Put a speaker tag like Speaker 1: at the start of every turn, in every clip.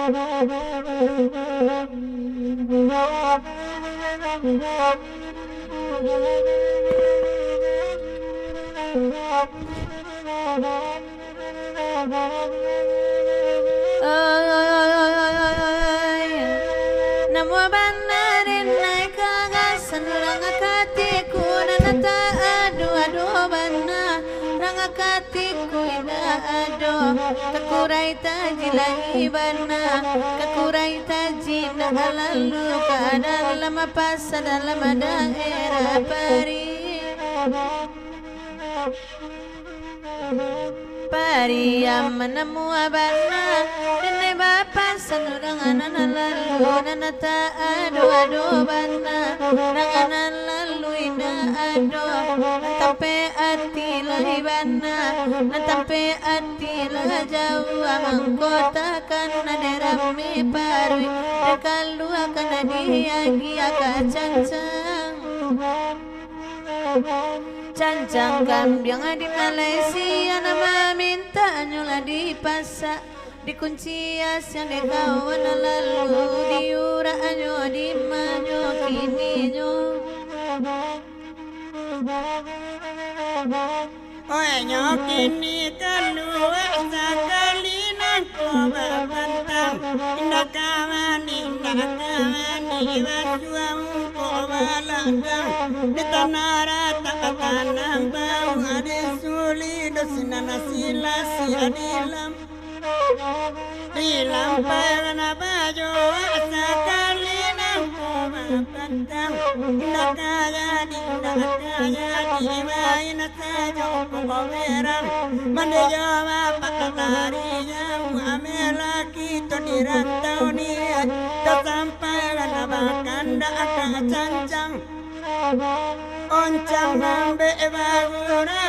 Speaker 1: Namo banarin naik kagasan rangakatiku nanata adu bana rangakatiku ina ado kakurai tajilahi bana kakurai tajina lalu keadaan lama pasa dalam daerah Pariam menemu abana dene bapa sanurangan lalu nanata ado bana ranganan lalu ina ado natape ati lahibana natape ati lah jauh mangkota kana derame parui dekalu kana diagi akacancang Cancang kambing di Malaysia nama minta nyola di pasak dikunci yang dekawan lalu diura anyo di manyo kini nyo
Speaker 2: Oe nyo kini keluar sekali nangko babantang indah kamani wajuamu ko balandang di tanah rata tanah bau ade suli dosinana silasi adilam dilam parana bajo sekali nangko babantang indah kaya di main sajo ko berang mande jawa pakatari jauh amela kita di rantau ni sampai bahkan dak cancang oncang nambe baguna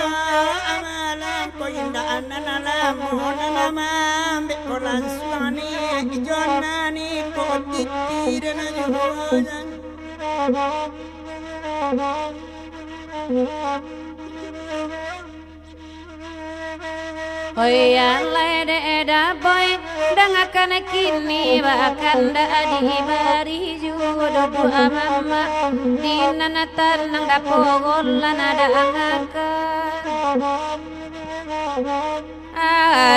Speaker 2: amalan ko indah nalamu nama ambe ko lansani jonani ko titirna jualan
Speaker 1: Hoyalai da boy dangakan kini bahkan da dibari judo dua mama di nanatan nang dapogolan ada angakan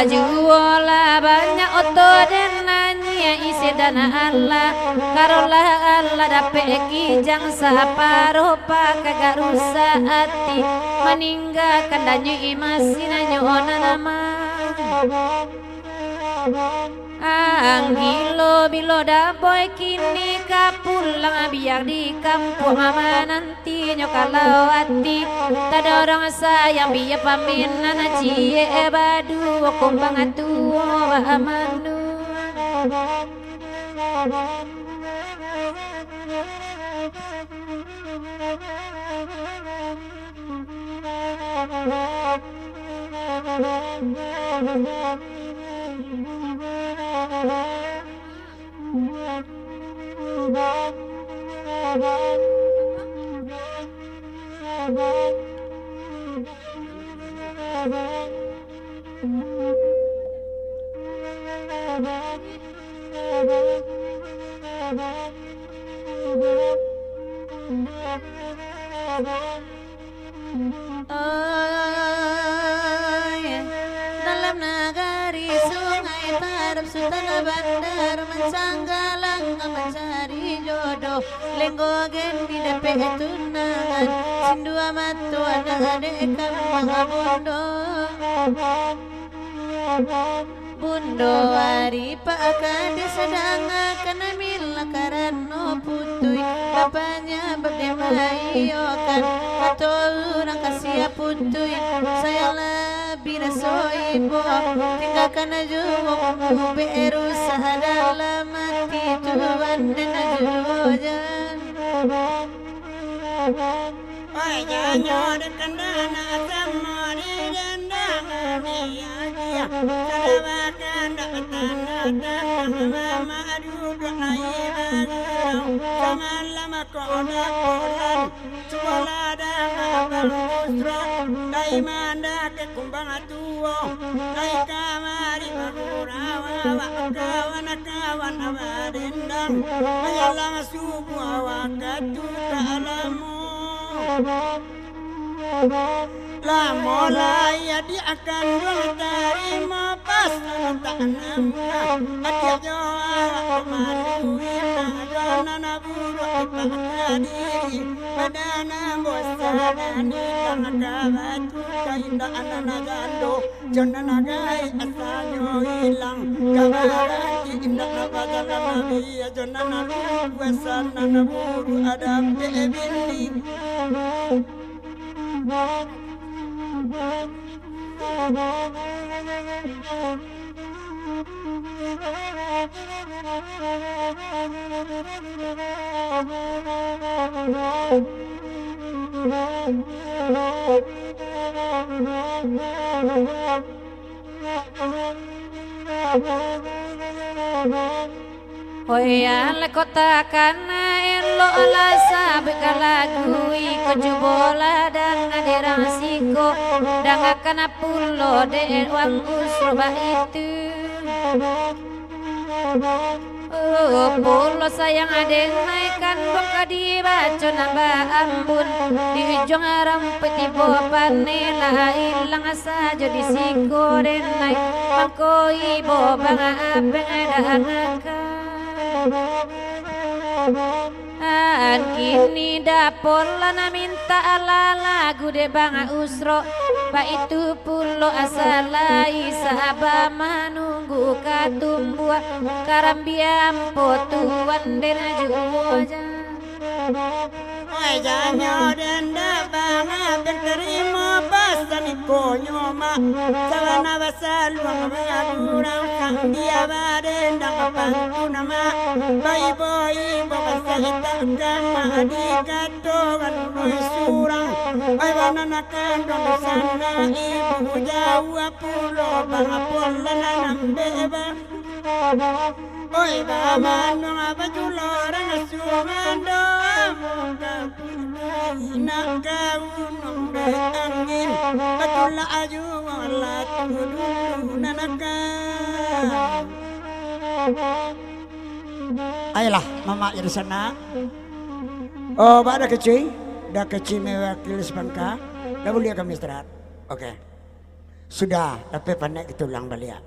Speaker 1: juola banyak oto dan nanya isi dana Allah karola Allah dape kijang saparo kagak rusak hati meninggalkan danyu imasin nyona nama Anggilo bilo daboy kini kapulang biar di kampung ama nanti kalau hati tak ada orang sayang biar paminan cie badu kumbang tua amanu Dalam nagari sungai Tarap Sultan Bandar Mencanggalang mencari jodoh Lenggogen di depe tunangan Sindua matu anak adek kampung Bundo hari pakade sedang akan mila karano putui bapaknya berdemayokan atau orang kasih putui saya lebih raso ibu tinggalkan aja beru dalam mati Tuhan dan ajujan
Speaker 2: Wajahnya dekan dana sama di jendang dia ya sadawakan dapat mama duduk naik sama lama kona pulang sekolah dan abang musrok dai manda ke kumbang atuo dai kamari magurawa kawan kawan abadendang mayalang subuh wakatu alamu la molaya di akan terima pas tanam adia jawa maluina dana buru pakadiri badana bosanani tangkabatu kainda anana gando jonna nagai asanyo hilang kabarati inda nabadala nabi jonna nalu wasana naburu ada bebili
Speaker 1: Hoya le kota kana elo ala sabe kalagui kojubola dan aderang siko dan akan pulo de wang usroba itu. Oh pulo sayang adeng naikan boka dibaca nambah ambun di ujung rampet ibu panela ilang saja di siko den naik mangko ibu banga abeng ada an kini dapol lana minta ala lagu de banga usro ba itu pulo asalai sahaba manunggu katumbuah karambiam potuan den juja
Speaker 2: oi janyo den da banga terima pasan konyo ma sawana basal wangurang kang dia baden dang pantuna ma bai boy babasahita kama di katogan surang ai banana kandong sana ibu jawa pulo banga polana nambeba oi bamano abajulorang sumando nakaunong angin patula aju wala tudulu nanaka. Ayolah mama di sana. Oh, dah kecil mewakili sepangka. Dah boleh kami istirahat. Oke. Sudah, tapi pandai tulang balik.